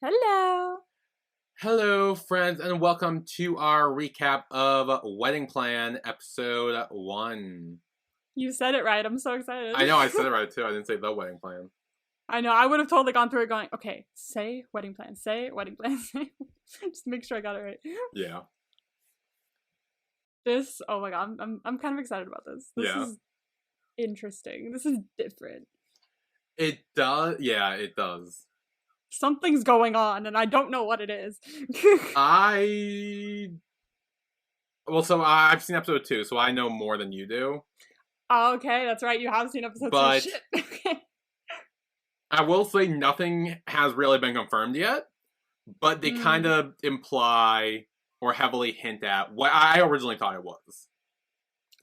Hello. Hello, friends, and welcome to our recap of Wedding Plan, Episode 1. You said it right. I'm so excited. I know, I said it right, too. I didn't say The Wedding Plan. I know. I would have totally gone through it going, okay, say wedding plan, say wedding plan, say. Just make sure I got it right. Yeah. Oh my god, I'm kind of excited about this. This is interesting. This is different. It does, it does. Something's going on, and I don't know what it is. So I've seen episode 2, so I know more than you do. Okay, that's right. You have seen episode 2. Shit. Okay. I will say nothing has really been confirmed yet, but they kind of imply or heavily hint at what I originally thought it was.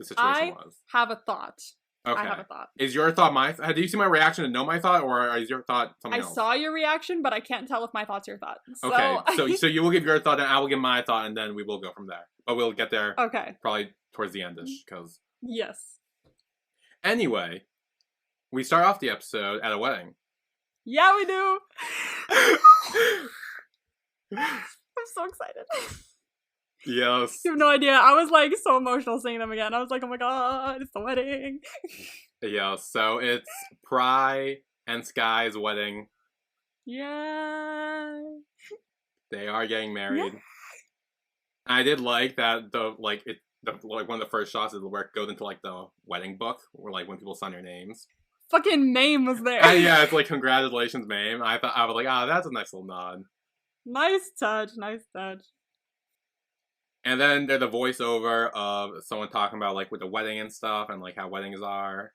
The situation was. I have a thought. Okay. I have a thought. Is your thought my... Did you see my reaction to know my thought, or is your thought something else? I saw your reaction, but I can't tell if my thought's your thought. So... Okay, so you will give your thought, and I will give my thought, and then we will go from there. But we'll get there probably towards the end-ish, because... Yes. Anyway, we start off the episode at a wedding. Yeah, we do! I'm so excited. Yes. You have no idea. I was like so emotional seeing them again. I was like, oh my god, it's the wedding. Yeah, so it's Pry and Sky's wedding. Yeah. They are getting married. Yeah. I did like that one of the first shots is where it goes into like the wedding book, where like when people sign their names. Fucking Mame was there. Yeah, it's like congratulations, Mame. I was like, that's a nice little nod. Nice touch, nice touch. And then there's a voiceover of someone talking about like with the wedding and stuff and like how weddings are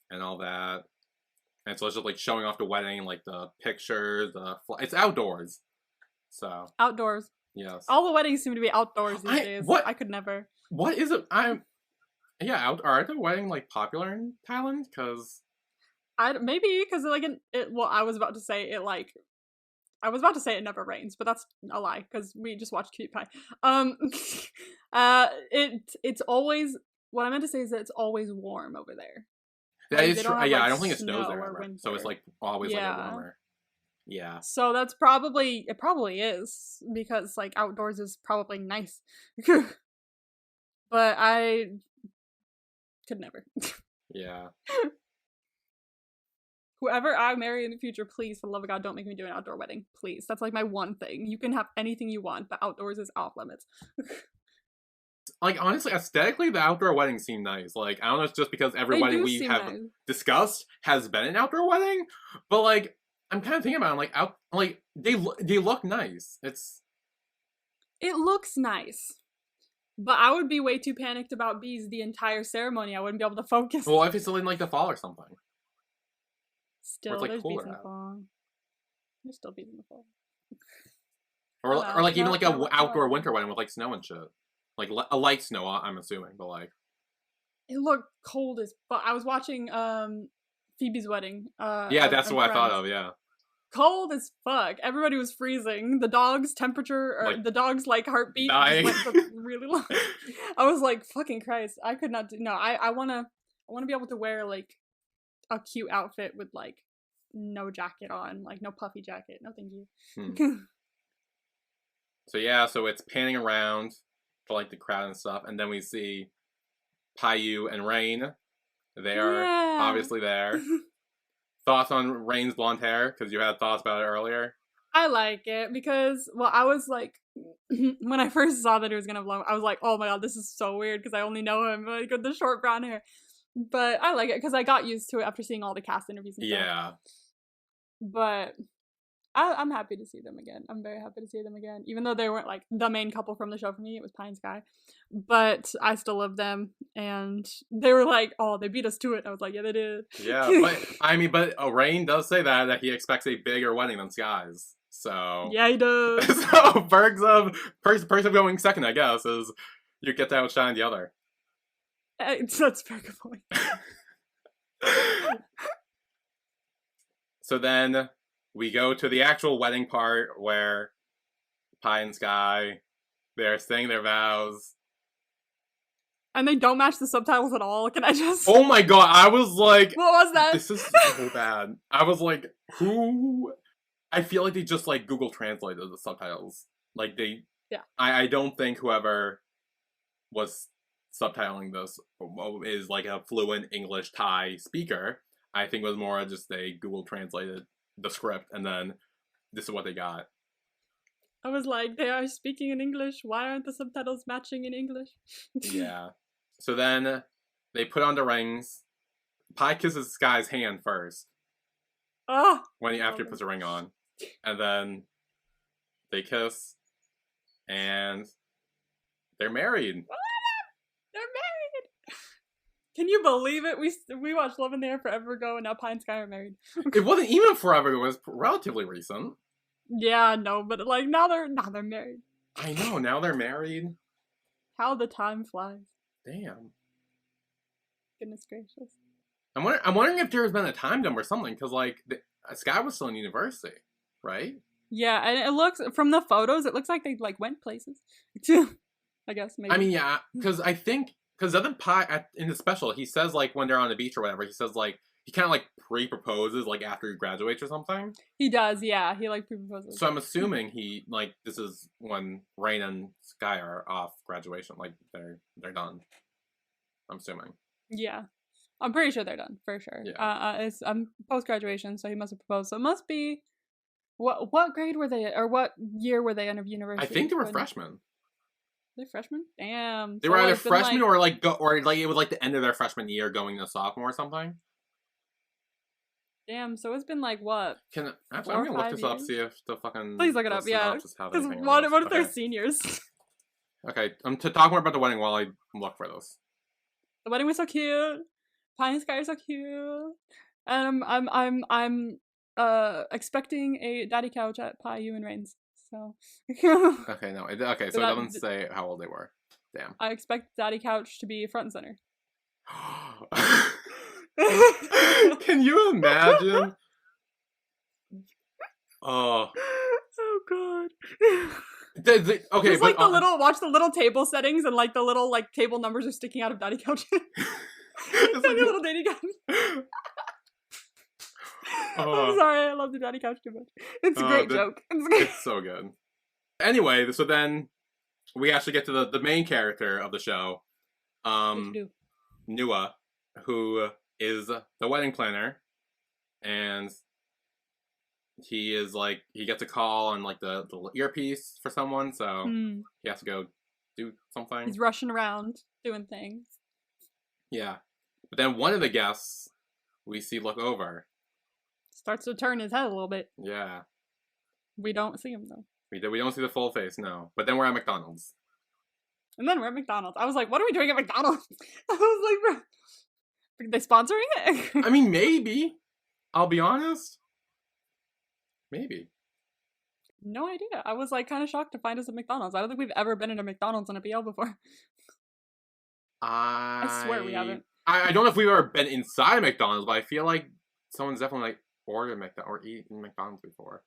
and all that. And so it's just like showing off the wedding, like the pictures, it's outdoors. So outdoors. Yes. All the weddings seem to be outdoors these days. What? I could never. What is it? Are the wedding like popular in Thailand? Because maybe because like I was about to say it never rains, but that's a lie because we just watched Cutie Pie. It's always, what I meant to say is that it's always warm over there. That is true. I don't think it snows there ever. So it's like always like a warmer. Yeah. So it probably is because like outdoors is probably nice. But I could never. Yeah. Whoever I marry in the future, please, for the love of God, don't make me do an outdoor wedding. Please. That's like my one thing. You can have anything you want, but outdoors is off limits. Like, honestly, aesthetically, the outdoor weddings seem nice. Like, I don't know if it's just because every wedding we have discussed has been an outdoor wedding, but like, I'm kind of thinking about it, they look nice. It looks nice. But I would be way too panicked about bees the entire ceremony. I wouldn't be able to focus. Well, if it's in like the fall or something. Still, there's bees in the fall. There's still bees in the fall. Or like even like a outdoor winter wedding with like snow and shit. Like a light snow, I'm assuming, but like. It looked cold as fuck. I was watching Phoebe's wedding. Yeah, that's what I thought of. Yeah. Cold as fuck. Everybody was freezing. The dog's temperature, or the dog's like heartbeat, dying. Just went really low. I was like, "Fucking Christ!" I could not do. No, I wanna be able to wear like a cute outfit with like no jacket on, like no puffy jacket. No, thank you. So it's panning around for like the crowd and stuff, and then we see Payu and Rain. They are obviously there. Thoughts on Rain's blonde hair? Because you had thoughts about it earlier. I like it because, well, I was like, when I first saw that he was gonna blow, I was like, oh my god, this is so weird because I only know him like with the short brown hair. But I like it because I got used to it after seeing all the cast interviews and stuff. Yeah. But I'm happy to see them again. I'm very happy to see them again. Even though they weren't like the main couple from the show for me, it was PaiSky. But I still love them. And they were like, oh, they beat us to it. I was like, yeah, they did. Yeah, but Rain does say that he expects a bigger wedding than Sky's. So yeah, he does. So perks of going second, I guess, is you get to outshine the other. That's a very good point. So then we go to the actual wedding part where Pi and Sky, they're saying their vows. And they don't match the subtitles at all. Can I just... Oh my god, I was like... What was that? This is so bad. I was like, who... I feel like they just like Google translated the subtitles. Like Yeah. I don't think whoever was subtitling this is like a fluent English Thai speaker. I think it was more just they Google translated the script and then this is what they got. I was like, they are speaking in English. Why aren't the subtitles matching in English? Yeah. So then they put on the rings. Pai kisses Sky's hand first. Oh. After he puts a ring on. And then they kiss. And they're married. They're married. Can you believe it? We watched Love and Yiwa forever ago, and now Pai and Sky are married. It wasn't even forever. It was relatively recent. Yeah, no, but like now they're married. I know. Now they're married. How the time flies. Damn. Goodness gracious. I'm wondering if there's been a time jump or something, because like Sky was still in university, right? Yeah, and it looks from the photos, it looks like they like went places. I guess maybe. I mean, yeah, because doesn't Pai in the special he says like when they're on the beach or whatever, he says like he kind of like pre-proposes like after he graduates or something. He does, yeah. He like pre-proposes. So I'm assuming he like this is when Rain and Sky are off graduation, like they're done. I'm assuming. Yeah, I'm pretty sure they're done for sure. Yeah. It's post graduation, so he must have proposed. So it must be what grade were they, or what year were they in university? I think they were freshmen. They're freshmen. Damn. They were either freshmen or like it was like the end of their freshman year going to sophomore or something. Damn. So it's been like what? I'm gonna look this up, see if the fucking. Please look it up. Yeah. Because what if they're seniors? Okay. To talk more about the wedding while I look for those. The wedding was so cute. Pai and Sky are so cute. And I'm expecting a daddy couch at Pai, you, and Rain's. So. Okay, no. Okay, so it doesn't say how old they were. Damn. I expect daddy couch to be front and center. Can you imagine? Oh. Oh god. Okay, just like watch the little table settings and like the little like table numbers are sticking out of daddy couch. It's like a little daddy couch. I'm sorry, I love the daddy couch too much. It's a great joke. It's so good. Anyway, so then we actually get to the main character of the show, Yiwa, who is the wedding planner, and he gets a call on like the earpiece for someone, so he has to go do something. He's rushing around doing things. Yeah. But then one of the guests we see look over. Starts to turn his head a little bit. Yeah. We don't see him though. We don't see the full face, no. But then we're at McDonald's. And then we're at McDonald's. I was like, what are we doing at McDonald's? I was like, are they sponsoring it? I mean, maybe. I'll be honest. Maybe. No idea. I was like kind of shocked to find us at McDonald's. I don't think we've ever been in a McDonald's on a BL before. I swear we haven't. I don't know if we've ever been inside McDonald's, but I feel like someone's definitely like ordered McDonald's or eaten McDonald's before.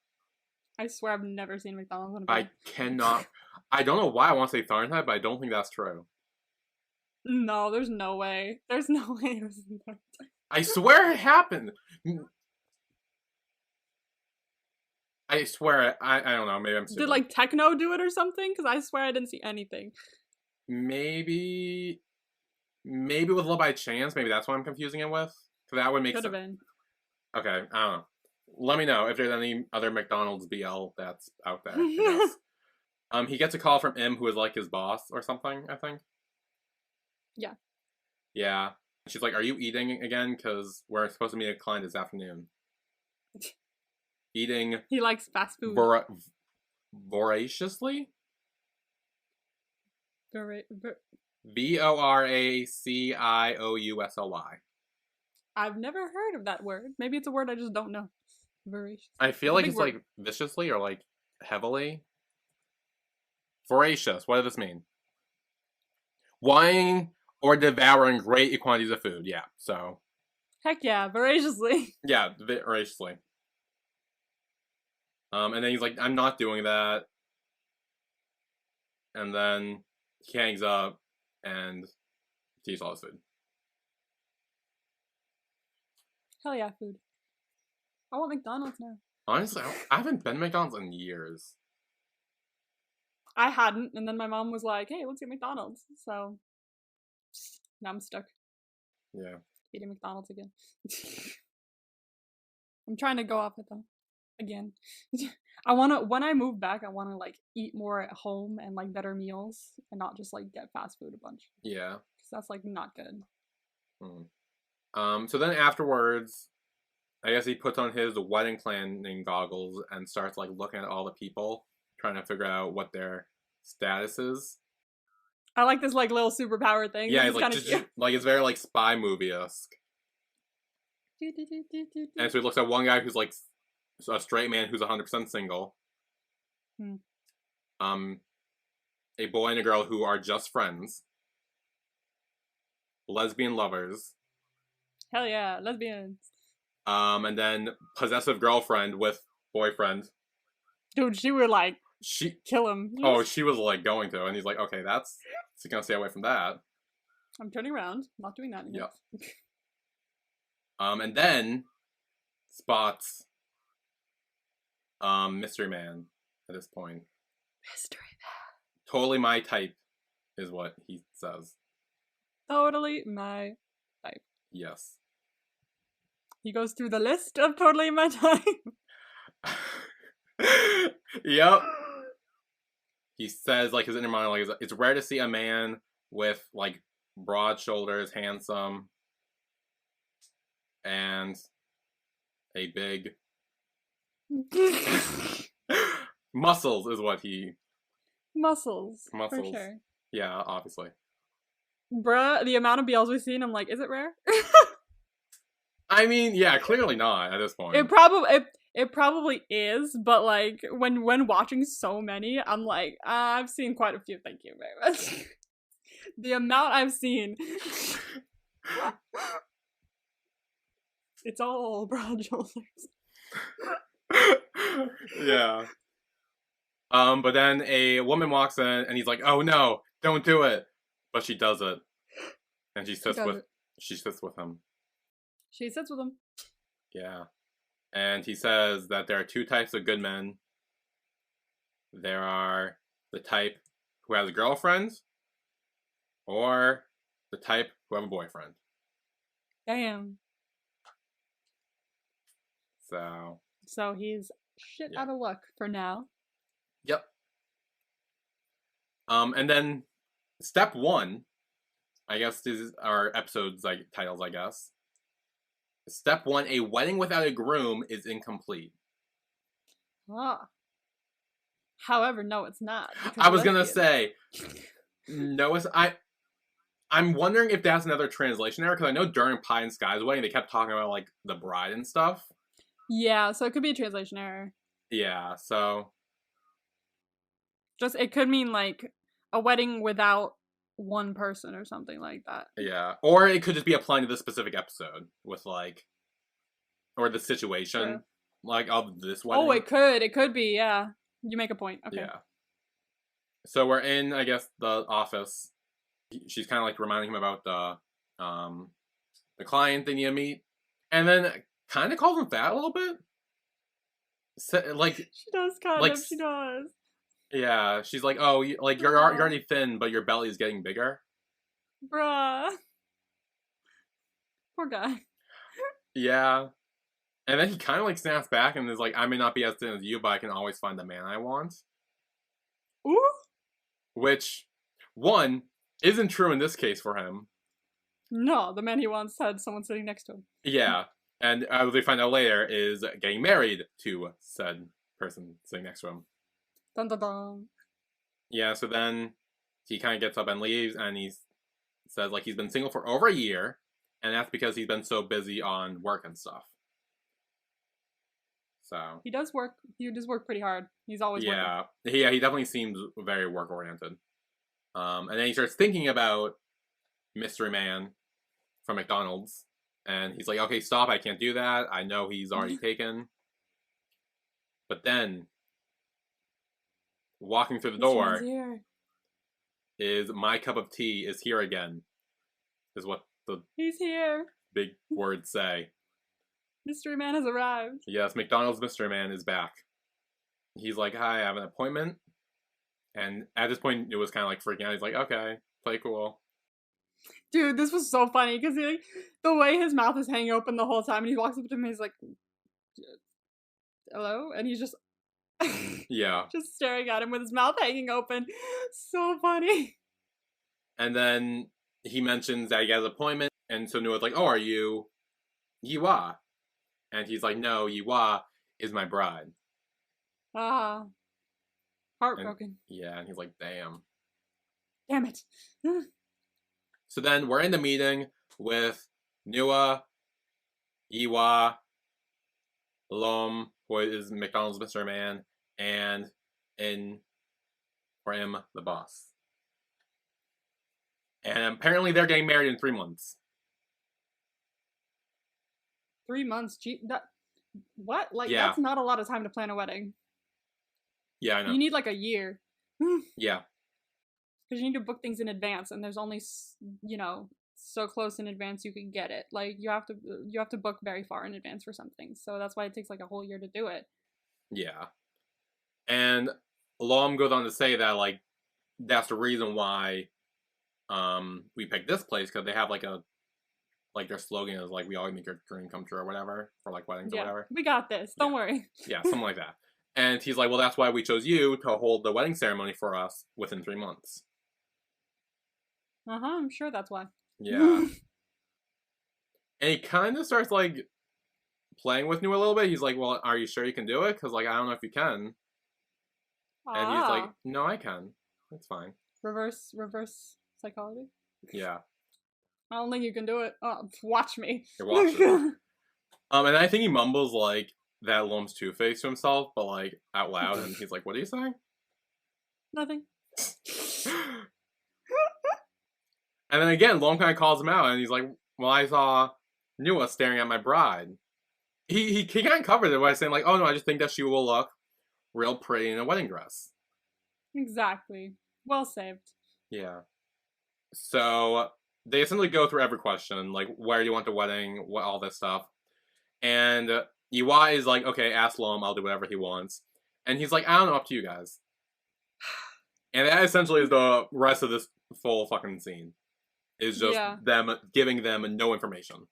I swear I've never seen McDonald's on a BL. I cannot. I don't know why I want to say Fahrenheit, but I don't think that's true. No, there's no way. There's no way it was in Fahrenheit. I swear it happened. I swear, I don't know, maybe I'm stupid. Did like Techno do it or something? Because I swear I didn't see anything. Maybe with Love by Chance, maybe that's what I'm confusing it with. So that would make sense. Could have been. Okay, I don't know. Let me know if there's any other McDonald's BL that's out there. He gets a call from M, who is like his boss or something, I think. Yeah. Yeah. She's like, are you eating again? Because we're supposed to meet a client this afternoon. Eating. He likes fast food. Voraciously? VORACIOUSLY. I've never heard of that word. Maybe it's a word I just don't know. Voracious. I feel like it's word. Like viciously or like heavily. Voracious. What does this mean? Wanting or devouring great quantities of food. Yeah, so. Heck yeah, voraciously. Yeah, voraciously. And then he's like, I'm not doing that. And then he hangs up and he eats all his food. Hell yeah, food. I want McDonald's now. Honestly, I haven't been to McDonald's in years. I hadn't, and then my mom was like, "Hey, let's get McDonald's." So now I'm stuck Yeah. eating McDonald's again. I'm trying to go off it though, again. When I move back, I wanna like eat more at home and like better meals and not just like get fast food a bunch. Yeah. Cause that's like not good. So then afterwards, I guess he puts on his wedding planning goggles and starts like looking at all the people, trying to figure out what their status is. I like this like little superpower thing. Yeah, This it's is like kind of cute. like it's very like spy movie-esque. And so he looks at one guy who's like a straight man who's 100% single. A boy and a girl who are just friends. Lesbian lovers. Hell yeah, lesbians. And then possessive girlfriend with boyfriend. Dude, she would like She kill him. Oh, she was like going to, and he's like, okay, that's gonna stay away from that. I'm turning around, not doing that anymore. Yep. And then spots Mystery Man at this point. Mystery Man. Totally my type is what he says. Totally my type. Yes. He goes through the list of totally my type. Yep. He says, like, his inner monologue is, it's rare to see a man with, like, broad shoulders, handsome, and a big muscles is what he... Muscles. Muscles. For sure. Yeah, obviously. Bruh, the amount of BLs we've seen, I'm like, is it rare? I mean, yeah, clearly not at this point. It probably is, but like when watching so many, I'm like, I've seen quite a few. Thank you very much. The amount I've seen, it's all broad shoulders. Yeah. But then a woman walks in and he's like, "Oh no, don't do it!" But she does it, and she sits with him. She sits with him. Yeah. And he says that there are two types of good men. There are the type who has a girlfriend, or the type who have a boyfriend. Damn. So he's shit out of luck for now. Yep. And then step one, I guess these are episodes like titles, I guess. Step one, a wedding without a groom is incomplete. Ah. However, no, it's not. I was gonna say, no, I'm wondering if that's another translation error, because I know during PaiSky's wedding, they kept talking about, like, the bride and stuff. Yeah, so it could be a translation error. Yeah, so... it could mean, like, a wedding without one person or something like that. Yeah, or it could just be applying to this specific episode with, like, or the situation, True. like, of this wedding. Oh, it could be, yeah. You make a point, okay. Yeah. So we're in, I guess, the office. She's kind of, like, reminding him about the client they need to meet, and then kind of calls him fat a little bit. So, like... She does, kind of, she does. Yeah, she's like, oh, you're already thin, but your belly is getting bigger. Bruh. Poor guy. Yeah. And then he kind of, like, snaps back and is like, I may not be as thin as you, but I can always find the man I want. Ooh. Which, one, isn't true in this case for him. No, the man he wants had someone sitting next to him. Yeah. And as we find out later, is getting married to said person sitting next to him. Dun dun dun. Yeah, so then he kind of gets up and leaves, and he says, like, he's been single for over a year, and that's because he's been so busy on work and stuff. So he does work pretty hard. He's always working. Yeah, he definitely seems very work oriented. And then he starts thinking about Mystery Man from McDonald's, and he's like, okay, stop, I can't do that. I know he's already taken. But then walking through the door is my cup of tea is here again, is what the he's here big words say. Mystery man has arrived. Yes, McDonald's mystery man is back. He's like, hi, I have an appointment. And at this point, it was kind of like freaking out. He's like, okay, play cool. Dude, this was so funny because like, the way his mouth is hanging open the whole time, and he walks up to him, and he's like, "Hello," and he's just, yeah, just staring at him with his mouth hanging open. So funny. And then he mentions that he has an appointment, and so Noah's like, "Oh, are you Yiwa?" And he's like, "No, Yiwa is my bride." Ah, heartbroken. And, yeah, and he's like, "Damn." Damn it. So then we're in the meeting with Nua, Yiwa, Lom, who is McDonald's Mystery Man, and In for him, the boss. And apparently they're getting married in 3 months. 3 months? Gee, what? Like, Yeah. that's not a lot of time to plan a wedding. Yeah, I know. You need like a year. Yeah. Because you need to book things in advance, and there's only, you know, so close in advance you can get it. Like, you have to book very far in advance for some things. So that's why it takes like a whole year to do it. Yeah. And Lom goes on to say that, like, that's the reason why we picked this place, because they have like their slogan is like, we all make your dream come true or whatever, for like weddings or whatever. We got this. Don't worry. Yeah, something like that. And he's like, well, that's why we chose you to hold the wedding ceremony for us within 3 months. I'm sure that's why. Yeah. And he kind of starts like playing with New a little bit. He's like, well, are you sure you can do it? Because like, I don't know if you can. And he's like, no, I can. It's fine. Reverse psychology? Yeah. I don't think you can do it. Oh, watch me. You're watching. And I think he mumbles like that Lom's Two-Face to himself, but like out loud, and he's like, what are you saying? Nothing. And then again, Lom kind of calls him out, and he's like, well, I saw Nua staring at my bride. He kind of covered it by saying like, oh no, I just think that she will look real pretty in a wedding dress. Exactly. Well saved. Yeah. So they essentially go through every question, like where do you want the wedding, what all this stuff. And Yiwa is like, okay, ask Lom, I'll do whatever he wants. And he's like, I don't know, up to you guys. And that essentially is the rest of this full fucking scene. Is just them giving them no information.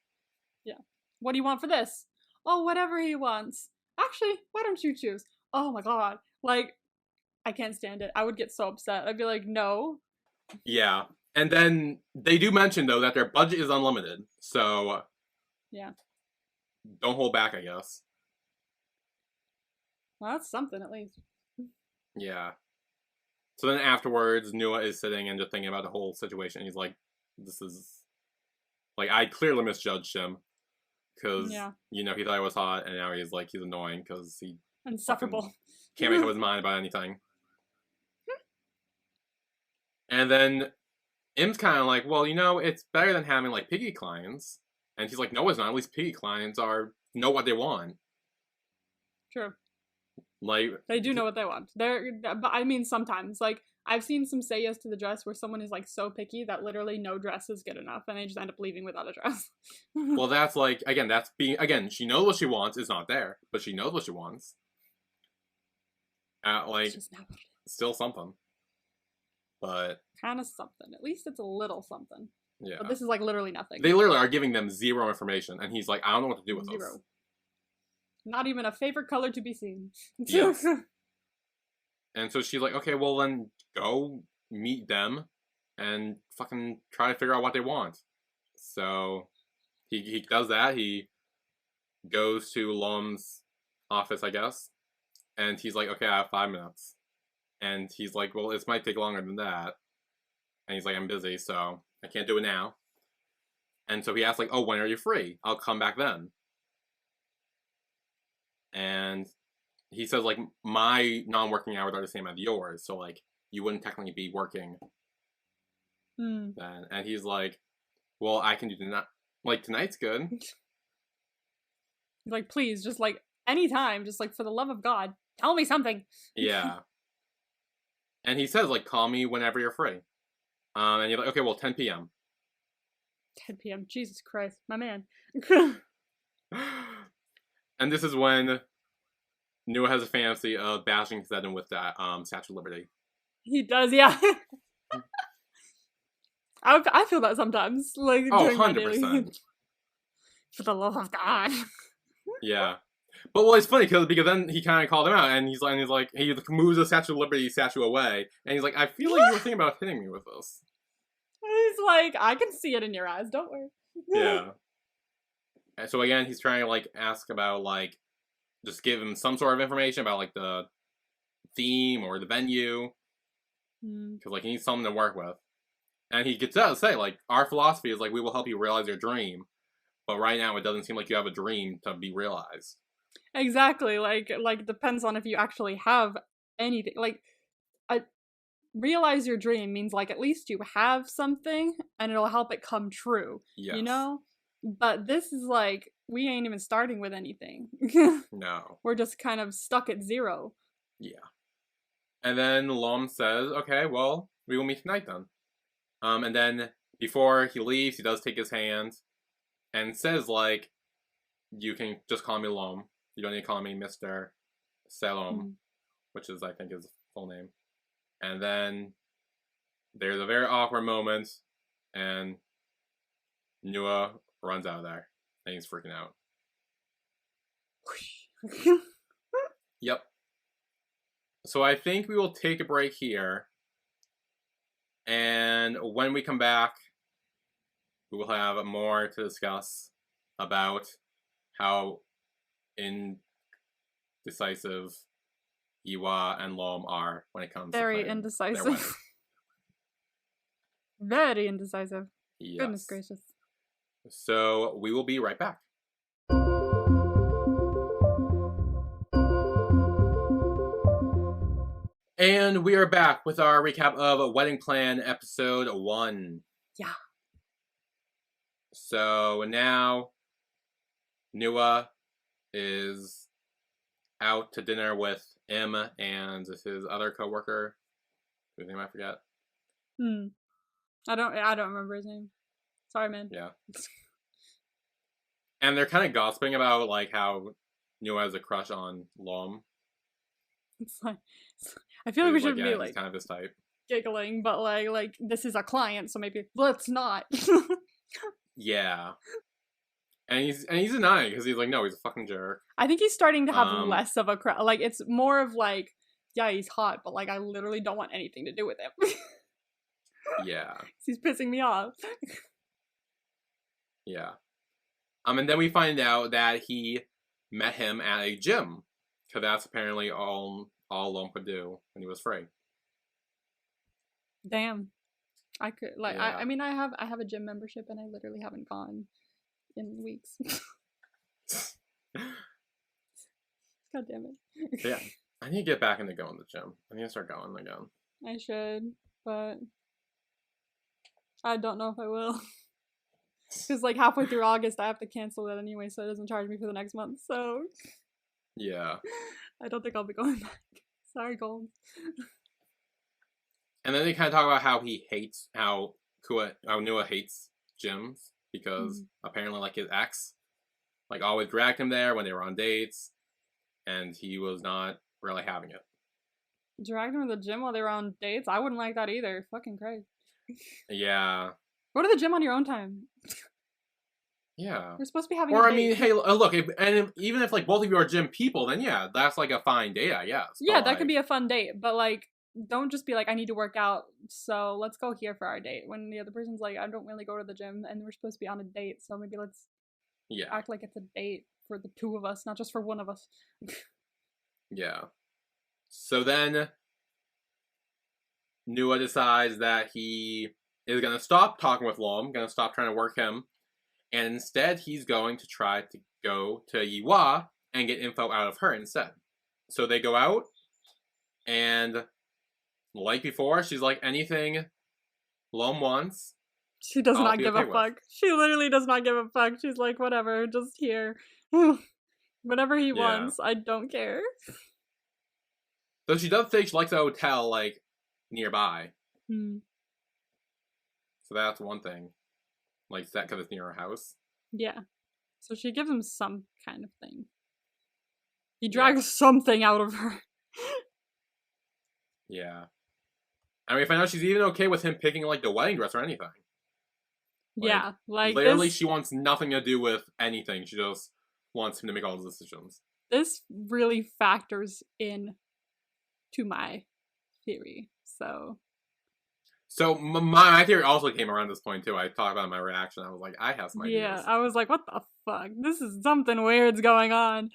Yeah. What do you want for this? Oh, whatever he wants. Actually, why don't you choose? Oh my god. Like, I can't stand it. I would get so upset. I'd be like, no. Yeah. And then they do mention, though, that their budget is unlimited. So, yeah. Don't hold back, I guess. Well, that's something, at least. Yeah. So then afterwards, Nua is sitting and just thinking about the whole situation. He's like, this is... Like, I clearly misjudged him. Because, you know, he thought I was hot, and now he's like, he's annoying because he... Insufferable. Can't make up his mind about anything. And then Im's kind of like, well, you know, it's better than having, like, piggy clients. And he's like, no, it's not. At least piggy clients know what they want. True. Like... They do know what they want. But I mean, sometimes. Like, I've seen some say yes to the dress where someone is, like, so picky that literally no dress is good enough, and they just end up leaving without a dress. Well, that's, like, again, that's being... Again, she knows what she wants. It's not there. But she knows what she wants. Like, still something. But... Kind of something. At least it's a little something. Yeah. But this is, like, literally nothing. They literally are giving them zero information, and he's like, I don't know what to do with this. Not even a favorite color to be seen. Yes. And so she's like, okay, well then go meet them and fucking try to figure out what they want. So he does that. He goes to Lom's office, I guess. And he's like, okay, I have 5 minutes. And he's like, well, this might take longer than that. And he's like, I'm busy, so I can't do it now. And so he asks, like, oh, when are you free? I'll come back then. And he says, like, my non-working hours are the same as yours, so, like, you wouldn't technically be working then. And he's like, well, I can do tonight. Like, tonight's good. Like, please, just, like, anytime, just, like, for the love of God, tell me something. Yeah. And he says, like, call me whenever you're free. And you're like, okay, well, 10 p.m. 10 p.m. Jesus Christ, my man. And this is when Nua has a fantasy of bashing Zedden with that Statue of Liberty. He does, yeah. I feel that sometimes, like Oh, during my daily. 100%. For the love of God. Yeah. But well, it's funny because then he kind of called him out, and he's like, he moves the Statue of Liberty statue away, and he's like, I feel like you were thinking about hitting me with this. He's like, I can see it in your eyes. Don't worry. Yeah. And so again, he's trying to like ask about like, just give him some sort of information about like the theme or the venue, because like he needs something to work with. And he gets out to say like, our philosophy is like, we will help you realize your dream, but right now it doesn't seem like you have a dream to be realized. Exactly. Like depends on if you actually have anything. Like, realize your dream means like at least you have something, and it'll help it come true. Yes. You know. But this is like, we ain't even starting with anything. No. We're just kind of stuck at 0. Yeah. And then Lom says, okay, well, we will meet tonight then. And then before he leaves, he does take his hand and says, like, you can just call me Lom. You don't need to call me Mr. Salom, which is, I think, his full name. And then there's a very awkward moment, and Nua runs out of there, and he's freaking out. Yep. So I think we will take a break here, and when we come back, we will have more to discuss about how indecisive Yiwa and Lom are when it comes very to indecisive. Very indecisive. Yes. Goodness gracious. So we will be right back. And we are back with our recap of Wedding Plan episode 1. Yeah. So now Nua is out to dinner with Im and his other coworker, whose name I forget. I don't remember his name. Sorry, man. Yeah. And they're kind of gossiping about like how Nua has a crush on Lom. It's like, I feel like we should be he's like kind of his type. giggling, but like this is a client, so maybe let's not. Yeah. And he's denying because he's like, no, he's a fucking jerk. I think he's starting to have less of a crush. Like, it's more of like, yeah, he's hot, but like I literally don't want anything to do with him. Yeah. He's pissing me off. Yeah. And then we find out that he met him at a gym, because that's apparently all Lom could do when he was free. Damn. I could like Yeah. I mean I have a gym membership and I literally haven't gone in weeks. God damn it. Yeah. I need to get back into going to the gym. I need to start going again. I should, but I don't know if I will. Because like halfway through August I have to cancel it anyway, so it doesn't charge me for the next month, so Yeah. I don't think I'll be going back. Sorry, Gold. And then they kind of talk about how he hates, how Nua hates gyms, because apparently like his ex like always dragged him there when they were on dates, and he was not really having it. Dragged him to the gym while they were on dates? I wouldn't like that either. Fucking Christ. Yeah. Go to the gym on your own time. Yeah. You're supposed to be having or a I date. mean, hey, look, even if like both of you are gym people, then yeah, that's like a fine date, I guess. Yeah, but, that like, could be a fun date, but like, don't just be like, I need to work out, so let's go here for our date. When the other person's like, I don't really go to the gym, and we're supposed to be on a date, so maybe let's act like it's a date for the two of us, not just for one of us. Yeah. So then Nua decides that he is gonna stop talking with Lom, gonna stop trying to work him, and instead he's going to try to go to Yiwa and get info out of her instead. So they go out, and like before, she's like, anything Lom wants, She does I'll not be give okay a with. fuck. She literally does not give a fuck. She's like, whatever, just here. Whatever he wants, I don't care. Though she does say she likes a hotel, like, nearby. So that's one thing. Like, that because it's near her house. Yeah. So she gives him some kind of thing. He drags something out of her. Yeah. I mean, if I know she's even okay with him picking, like, the wedding dress or anything. Yeah, like, literally, she wants nothing to do with anything. She just wants him to make all the decisions. This really factors in to my theory, so... So, my theory also came around this point, too. I talked about my reaction. I was like, I have some ideas. Yeah, I was like, what the fuck? This is something weird's going on.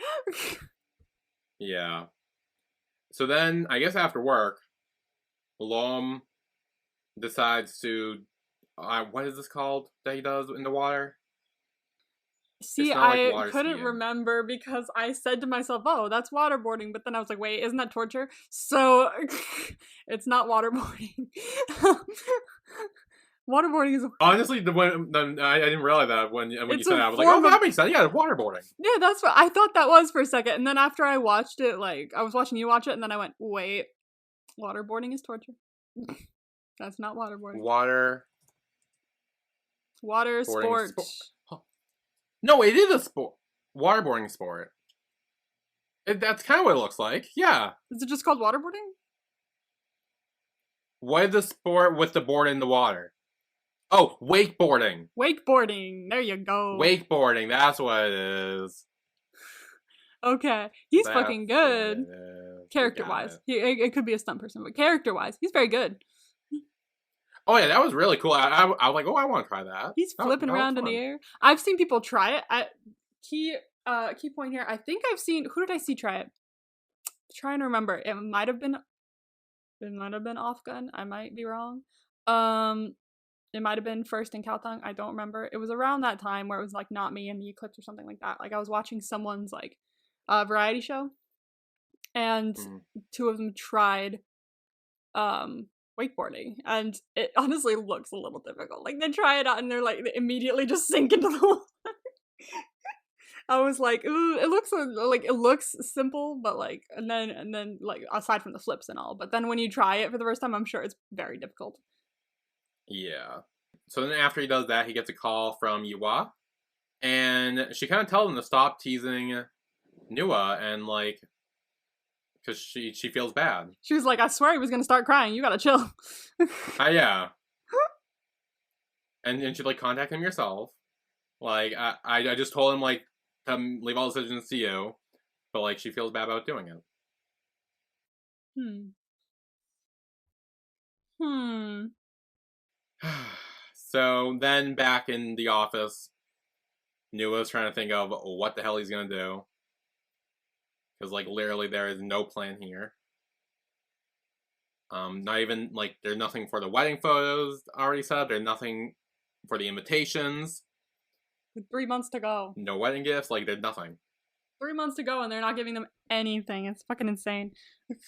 Yeah. So then, I guess after work, Lom decides to... what is this called that he does in the water? See, I couldn't remember because I said to myself, oh, that's waterboarding. But then I was like, wait, isn't that torture? So, it's not waterboarding. Waterboarding is honestly, I didn't realize that when you said that. I was like, oh, that makes sense. Yeah, waterboarding. Yeah, that's what I thought that was for a second. And then after I watched it, like, I was watching you watch it, and then I went, wait, waterboarding is torture. That's not waterboarding. Water sport. No, it is a sport. Waterboarding sport. That's kind of what it looks like. Yeah. Is it just called waterboarding? What is the sport with the board in the water? Oh, wakeboarding. Wakeboarding. There you go. Wakeboarding. That's what it is. Okay. He's fucking good. Character-wise. It could be a stunt person, but character-wise, he's very good. Oh yeah, that was really cool. I was like, oh, I want to try that. He's flipping around in the air. I've seen people try it. Key point here. I think I've seen. Who did I see try it? I'm trying to remember. It might have been Off Gun. I might be wrong. It might have been First in Caltung. I don't remember. It was around that time where it was like Not Me and the Eclipse or something like that. Like I was watching someone's like variety show, and two of them tried wakeboarding, and it honestly looks a little difficult. Like they try it out and they're like they immediately just sink into the water. I was like, ooh, it looks simple, but like and then like aside from the flips and all, but then when you try it for the first time, I'm sure it's very difficult. Yeah. So then after he does that, he gets a call from Yiwa, and she kind of tells him to stop teasing Yiwa and like. Because she feels bad. She was like, I swear he was going to start crying. You gotta chill. Yeah. And she'd like, contact him yourself. Like, I just told him, like, to leave all decisions to you. But, like, she feels bad about doing it. So, then back in the office, Yiwa's trying to think of what the hell he's going to do. Because, like, literally there is no plan here. Not even, like, there's nothing for the wedding photos already set up. There's nothing for the invitations. With 3 months to go. No wedding gifts. Like, there's nothing. 3 months to go and they're not giving them anything. It's fucking insane. Yep.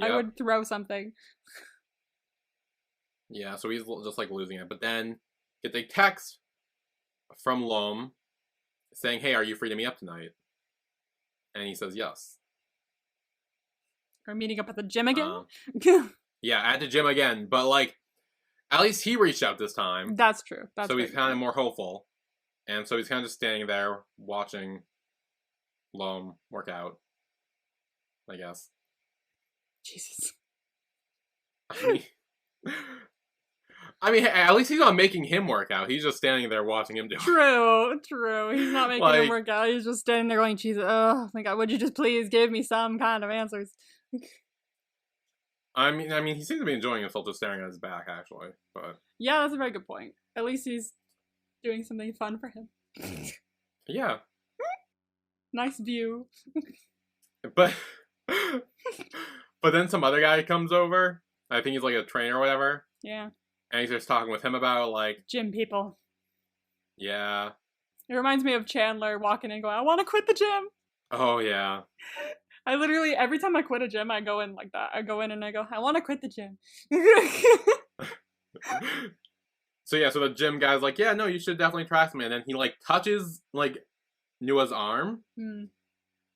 I would throw something. Yeah, so he's just, like, losing it. But then, get a text from Lom saying, hey, are you free to meet up tonight? And he says yes. We're meeting up at the gym again? Yeah, at the gym again. But, like, at least he reached out this time. That's true. So he's kind of more hopeful. And so he's kind of just standing there watching Lom work out, I guess. Jesus. I mean, at least he's not making him work out. He's just standing there watching him do it. True. He's not making him work out. He's just standing there going, Jesus, oh my God, would you just please give me some kind of answers? I mean, he seems to be enjoying himself just staring at his back, actually. But yeah, that's a very good point. At least he's doing something fun for him. Yeah. Nice view. But then some other guy comes over. I think he's like a trainer or whatever. Yeah. And he's just talking with him about, like... gym people. Yeah. It reminds me of Chandler walking in going, I want to quit the gym. Oh, yeah. I literally, every time I quit a gym, I go in like that. I go in and I go, I want to quit the gym. So, yeah, so the gym guy's like, yeah, no, you should definitely try something. And then he, like, touches, like, Nua's arm. And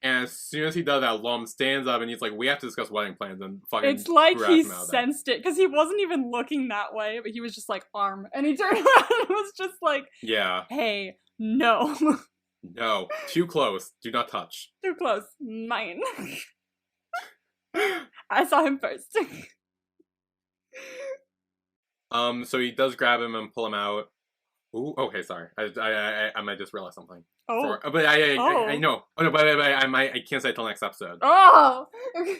as soon as he does that, Lom stands up and he's like, we have to discuss wedding plans, and fucking it's like he sensed it, because he wasn't even looking that way, but he was just like, arm. And he turned around and was just like, yeah, hey, no. No, too close. Do not touch. Too close. Mine. I saw him first. So he does grab him and pull him out. Ooh, okay, sorry. I might just realize something. Oh. But I know. Oh no, but I can't say it till next episode. Oh. Sorry.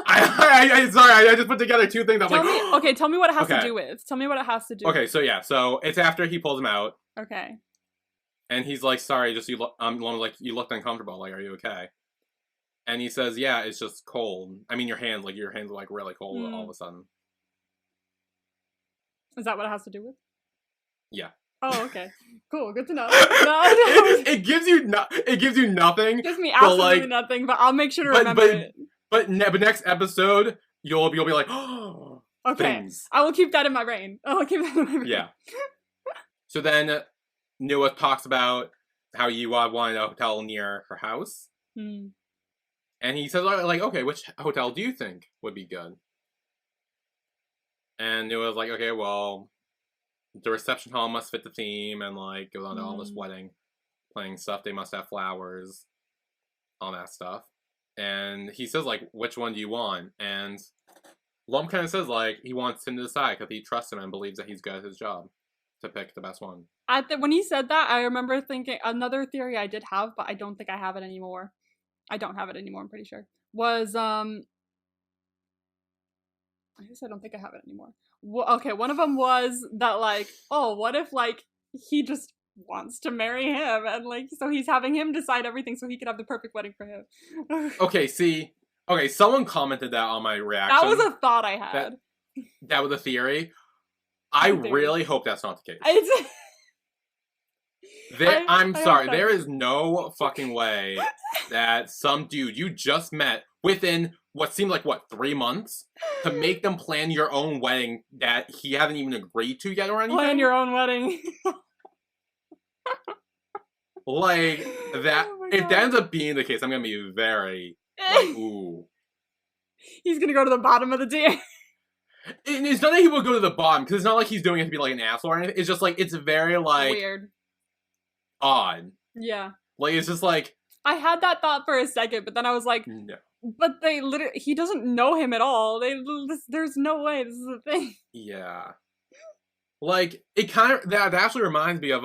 I just put together two things. Tell me what it has to do with. Tell me what it has to do. Okay, so yeah, so it's after he pulls him out. Okay. And he's like, sorry, just you look, you looked uncomfortable. Like, are you okay? And he says, yeah, it's just cold. I mean, your hands are like really cold all of a sudden. Is that what it has to do with? Yeah. Oh, okay. Cool. Good to know. It gives you nothing. It gives me absolutely nothing, but I'll make sure to remember it. But next episode, you'll be like, oh. Okay. Things. I will keep that in my brain. Yeah. So then, Yiwa talks about how Yiwa wanted a hotel near her house. And he says, like, okay, which hotel do you think would be good? And Yiwa's like, okay, well, the reception hall must fit the theme, and like goes on to all this wedding planning stuff. They must have flowers, all that stuff. And he says, like, which one do you want? And Lom kind of says, like, he wants him to decide because he trusts him and believes that he's good at his job to pick the best one. When he said that, I remember thinking another theory I did have, but I don't think I have it anymore. I don't have it anymore, I'm pretty sure. Was, I guess I don't think I have it anymore. Okay, one of them was that, like, oh, what if, like, he just wants to marry him, and, like, so he's having him decide everything so he could have the perfect wedding for him. Okay, someone commented that on my reaction. That was a thought I had. That was a theory. I really hope that's not the case. I'm sorry, there is no fucking way that some dude you just met within what seemed like, 3 months, to make them plan your own wedding that he hasn't even agreed to yet or anything? Plan your own wedding. Like, that, if that ends up being the case, I'm gonna be very, like, ooh. He's gonna go to the bottom of the tier. It's not that he will go to the bottom, because it's not like he's doing it to be, like, an asshole or anything. It's just, like, it's very, like... weird. Odd. Yeah. Like, it's just, like... I had that thought for a second, but then I was like... No. But they literally... He doesn't know him at all. There's no way this is a thing. Yeah. Like, it kind of... That actually reminds me of,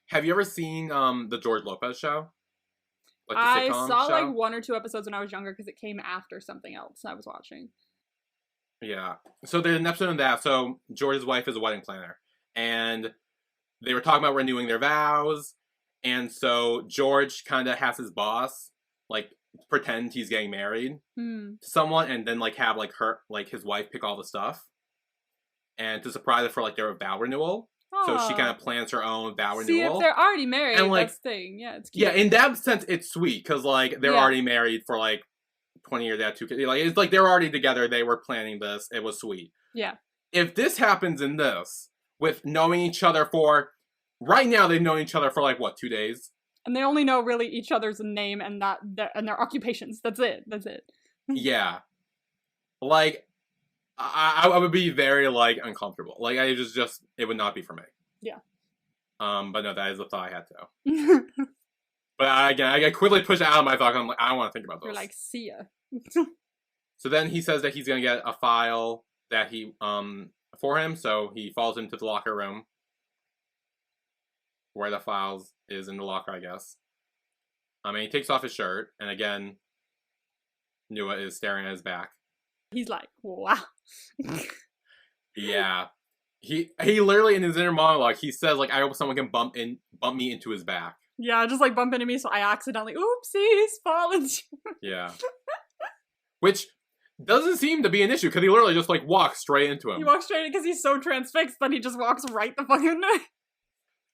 have you ever seen, the George Lopez show? Like, the I sitcom saw, show? like, 1 or 2 episodes when I was younger, because it came after something else I was watching. Yeah. So there's an episode of that. So George's wife is a wedding planner. And they were talking about renewing their vows. And so George kind of has his boss, like, pretend he's getting married to someone. And then, like, have, like, his wife pick all the stuff. And to surprise her for, like, their vow renewal. Aww. So she kind of plans her own vow renewal. See, if they're already married, and, like, that's the thing. Yeah, it's cute. Yeah, in that sense, it's sweet. Because, like, they're already married for, like, 20 years, they had 2 kids. Like, it's like they're already together, they were planning this, it was sweet. Yeah. If this happens in this, with knowing each other for, right now they've known each other for, like, 2 days? And they only know really each other's name and their occupations. That's it. Yeah. Like, I would be very, like, uncomfortable. Like, it would not be for me. Yeah. But no, that is the thought I had to. But again, I quickly pushed it out of my thought. I'm like, I don't want to think about those. You're like, see ya. So then he says that he's gonna get a file that he for him. So he falls into the locker room where the files is in the locker, I guess. And he takes off his shirt, and again, Yiwa is staring at his back. He's like, wow. Yeah. He literally, in his inner monologue, he says, like, I hope someone can bump me into his back. Yeah, just, like, bump into me so I accidentally, oopsies, fall into... Yeah. Which doesn't seem to be an issue, because he literally just, like, walks straight into him. He walks straight in because he's so transfixed that he just walks right the fuck into it.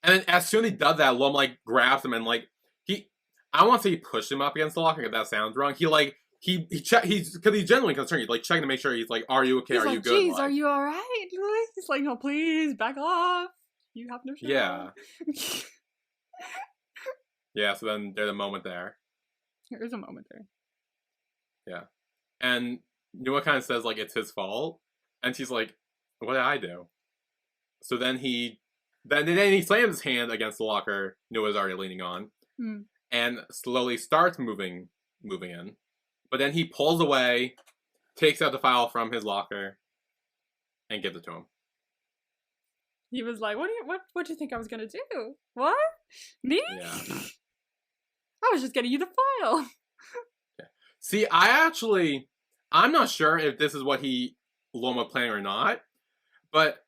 And then as soon as he does that, Lom, like, grabs him and, like, I don't want to say he pushed him up against the locker, if that sounds wrong. He, like, because he's genuinely concerned. He's, like, checking to make sure he's, like, are you okay? Are you good? Jeez, are you alright? He's like, no, please, back off. You have no shit. Yeah. Yeah, so then there's a moment there. There is a moment there. Yeah. And Yiwa kind of says, like, it's his fault. And she's like, what did I do? So then he slams his hand against the locker Yiwa's already leaning on. and slowly starts moving in. But then he pulls away, takes out the file from his locker, and gives it to him. He was like, what do you think I was gonna do? What? Me? Yeah. I was just getting you the file. Yeah. See, I'm not sure if this is what Lom was planning or not, but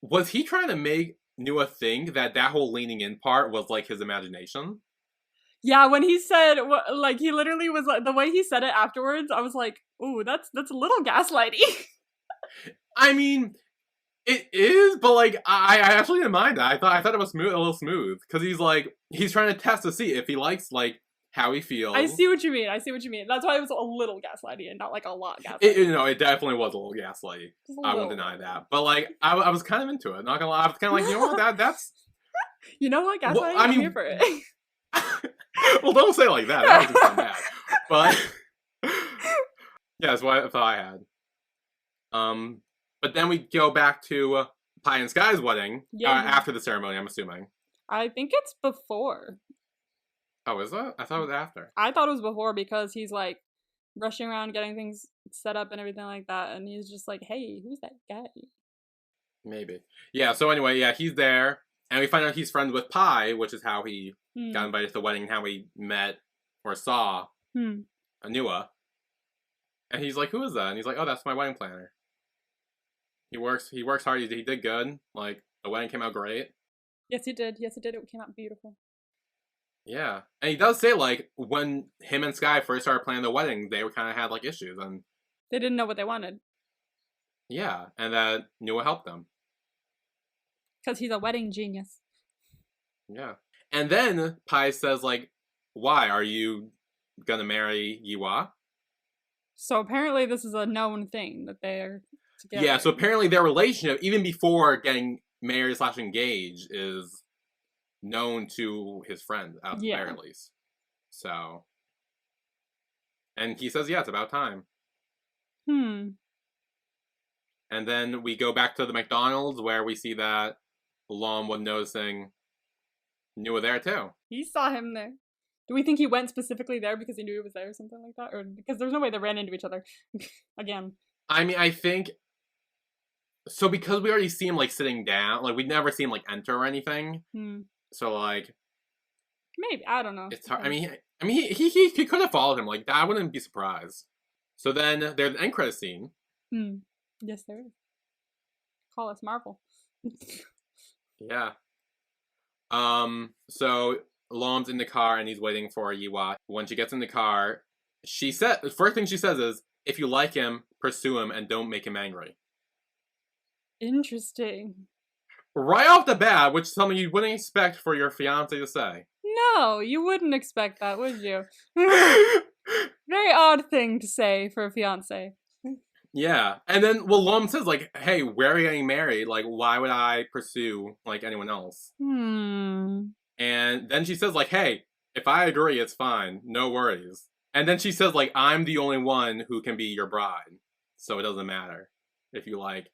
was he trying to make Nua think that whole leaning in part was like his imagination? Yeah, when he said, like, he literally was like, the way he said it afterwards, I was like, ooh, that's a little gaslighty. I mean, it is, but like, I actually didn't mind that. I thought it was a little smooth, because he's trying to test to see if he likes, like, how he feels. I see what you mean. That's why it was a little gaslighty and not like a lot gaslighty. It definitely was a little gaslighty. I won't deny that. But like, I was kind of into it. Not gonna lie, I was kind of like, you know what, that's. You know what, gaslighting? Well, I'm here for it. Well, don't say it like that. That doesn't sound bad. But yeah, that's what I thought I had. But then we go back to Pie and Sky's wedding after the ceremony. I'm assuming. I think it's before. Oh, is it? I thought it was after. I thought it was before because he's like rushing around getting things set up and everything like that, and he's just like, "Hey, who's that guy?" Maybe. Yeah. So anyway, yeah, he's there, and we find out he's friends with Pie, which is how he got invited to the wedding, and how we met or saw Anua. And he's like, "Who is that?" And he's like, "Oh, that's my wedding planner. He works hard. He did good. Like, the wedding came out great." Yes, it did. It came out beautiful. Yeah, and he does say, like, when him and Sky first started planning the wedding, they kind of had, like, issues, and they didn't know what they wanted. Yeah, and that Nua helped them. Because he's a wedding genius. Yeah. And then Pai says, like, why? Are you gonna marry Yiwa? So apparently this is a known thing that they're together. Yeah, so apparently their relationship, even before getting married / engaged, is known to his friend, at the very least. So. And he says, yeah, it's about time. And then we go back to the McDonald's where we see that Lom was noticing Nua there too. He saw him there. Do we think he went specifically there because he knew he was there or something like that? Or because there's no way they ran into each other again? I mean, I think... So because we already see him, like, sitting down, like, we'd never see him, like, enter or anything. So, like... Maybe. I don't know. It's hard. I mean, he could have followed him. Like, I wouldn't be surprised. So then there's an end credit scene. Yes, there is. Call us Marvel. Yeah. So Lom's in the car and he's waiting for Yiwa. When she gets in the car, the first thing she says is, if you like him, pursue him and don't make him angry. Interesting. Right off the bat, which is something you wouldn't expect for your fiance to say. No, you wouldn't expect that, would you? Very odd thing to say for a fiance. Yeah, and then, well, Lom says, like, hey, we're getting married, like, why would I pursue, like, anyone else? And then she says, like, hey, if I agree, it's fine, no worries. And then she says, like, I'm the only one who can be your bride, so it doesn't matter if you, like,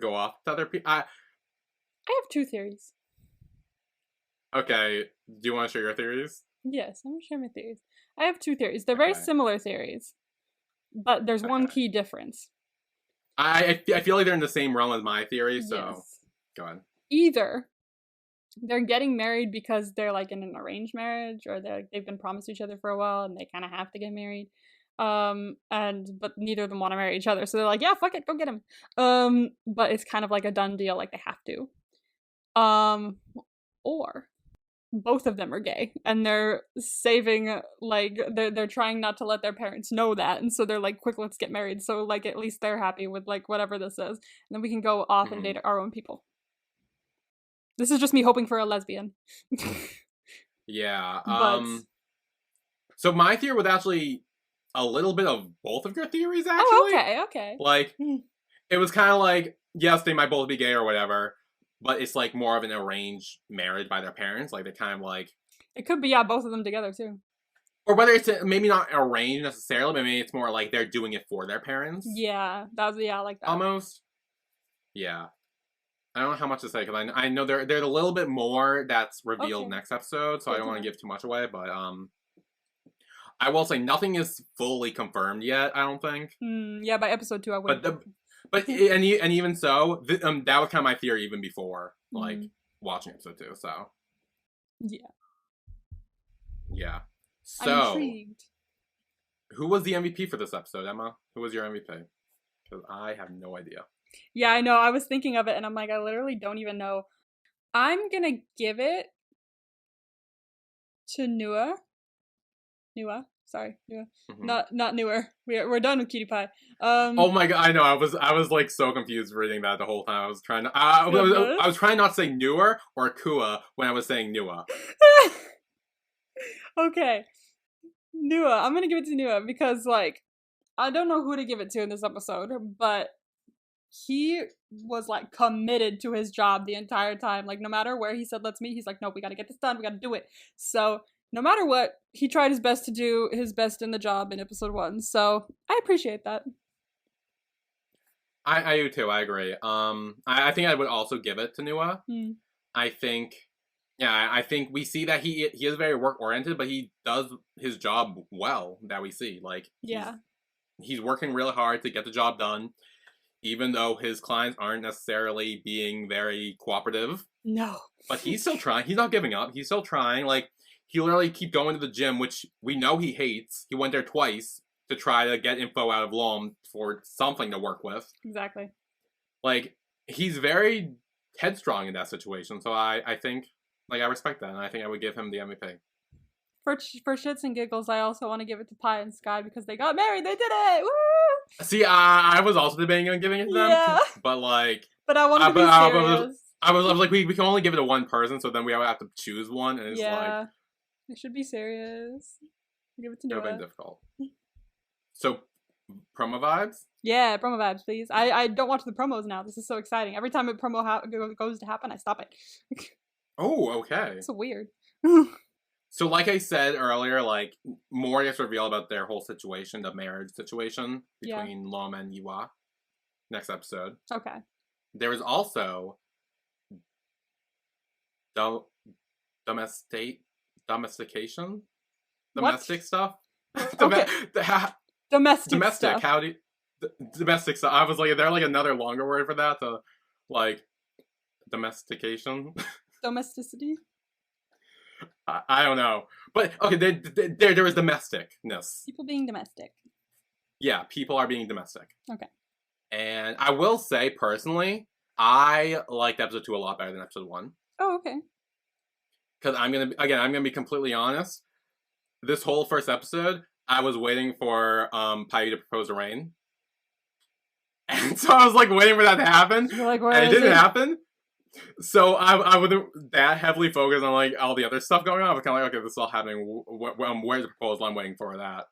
go off to other people. I have two theories. Okay, do you want to share your theories? Yes, I'm going to share my theories. I have two theories. They're very similar theories. But there's one key difference. I feel like they're in the same realm as my theory, so go on. Either they're getting married because they're like in an arranged marriage, or they've been promised each other for a while and they kind of have to get married. But neither of them want to marry each other, so they're like, yeah, fuck it, go get him. But it's kind of like a done deal, like they have to. Or both of them are gay and they're saving, like, they're trying not to let their parents know that, and so they're like, quick, let's get married, so like at least they're happy with like whatever this is, and then we can go off and date our own people. This is just me hoping for a lesbian. Yeah. So my theory was actually a little bit of both of your theories, actually. Oh, okay. Like, it was kind of like, yes, they might both be gay or whatever, but it's, like, more of an arranged marriage by their parents. Like, they kind of, like... It could be, both of them together, too. Or whether it's maybe not arranged necessarily, but maybe it's more like they're doing it for their parents. Yeah, I like that. Almost. Yeah. I don't know how much to say because I know there's a little bit more that's revealed Okay. next episode, so Good I don't to want to know. give too much away. But I will say nothing is fully confirmed yet. I don't think. Yeah, by episode 2, I But wouldn't. and even so, that was kind of my theory even before like watching episode 2. So Yeah. yeah. I'm So intrigued. who was the MVP for this episode, Emma? Who was your MVP? Because I have no idea. Yeah, I know. I was thinking of it, and I'm like, I literally don't even know. I'm gonna give it to Nua. Nua. Sorry, Nua. Mm-hmm. Not newer. We're done with Cutie Pie. Oh my god! I know. I was like so confused reading that the whole time. I was trying to. I was trying not to say newer or Kua when I was saying Nua. Okay, Nua. I'm gonna give it to Nua because like I don't know who to give it to in this episode, but he was like committed to his job the entire time. Like no matter where he said let's meet, he's like, nope, we gotta get this done. We gotta do it. So no matter what, he tried his best to do his best in the job in episode 1. So I appreciate that. I do too. I agree. I think I would also give it to Nua. I think, yeah, I think we see that he is very work oriented, but he does his job well. That we see, like, Yeah, he's working really hard to get the job done, even though his clients aren't necessarily being very cooperative. no, But he's still trying. He's not giving up. He's still trying. Like, he literally keep going to the gym, which we know he hates. He went there twice to try to get info out of Lom for something to work with. exactly. Like, he's very headstrong in that situation. So I think, like, I respect that, and I think I would give him the MVP. For shits and giggles, I also want to give it to PaiSky because they got married. They did it. Woo! See, I was also debating on giving it to them, Yeah, but like, but I wanted to be serious. I was like, we can only give it to one person, so then we would have to choose one, and it's like, I should be serious. Give it to it would have Noah. been difficult. So, promo vibes? Yeah, promo vibes, please. I don't watch the promos now. This is so exciting. Every time a promo goes to happen, I stop it. Oh, okay. It's so weird. So, like I said earlier, like, more gets revealed about their whole situation, the marriage situation between Lom and Yiwa. Next episode. Okay. There is also domestication? Domestic stuff? Okay. Domestic stuff. How do you, domestic stuff. I was like, is there like another longer word for that? To, like, domestication? Domesticity? I don't know. But, okay, there is domesticness. People being domestic. Yeah, people are being domestic. Okay. And I will say, personally, I liked episode 2 a lot better than episode 1. Oh, okay. Because I'm gonna be completely honest. This whole first episode, I was waiting for Pai to propose to Rain. And so I was like waiting for that to happen. You're like, and it didn't happen. So I wasn't that heavily focused on like all the other stuff going on. I was kind of like, okay, this is all happening. Where's the proposal? I'm waiting for that.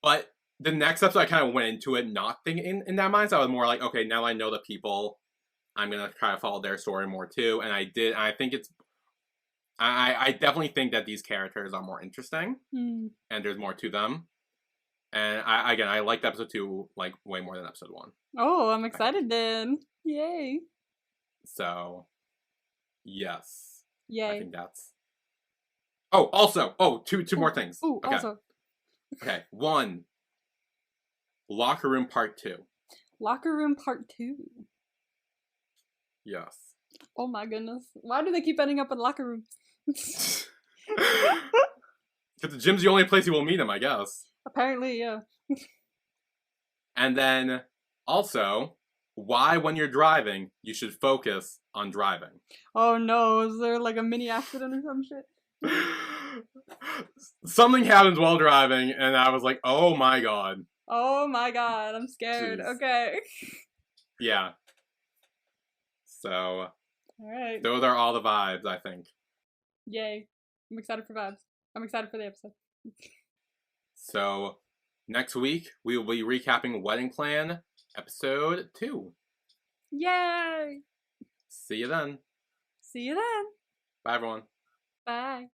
But the next episode, I kind of went into it not thinking in that mindset. I was more like, okay, now I know the people. I'm going to try to follow their story more too. And I did. And I think I definitely think that these characters are more interesting. And there's more to them. And I liked episode 2 like way more than episode 1. Oh, I'm excited then. Yay. So, yes. Yay. I think that's... Oh, also, two more things. Ooh, okay. Also. Okay, 1. Locker Room Part 2. Locker Room Part 2. Yes. Oh my goodness. Why do they keep ending up in locker rooms? Because the gym's the only place you will meet him, I guess. Apparently, yeah. And then, also, why when you're driving, you should focus on driving. Oh no, is there like a mini accident or some shit? Something happens while driving, and I was like, oh my god. Oh my god, I'm scared. Jeez. Okay. Yeah. So, alright. Those are all the vibes, I think. Yay. I'm excited for vibes. I'm excited for the episode. So, next week, we will be recapping Wedding Plan, episode 2. Yay! See you then. See you then. Bye, everyone. Bye.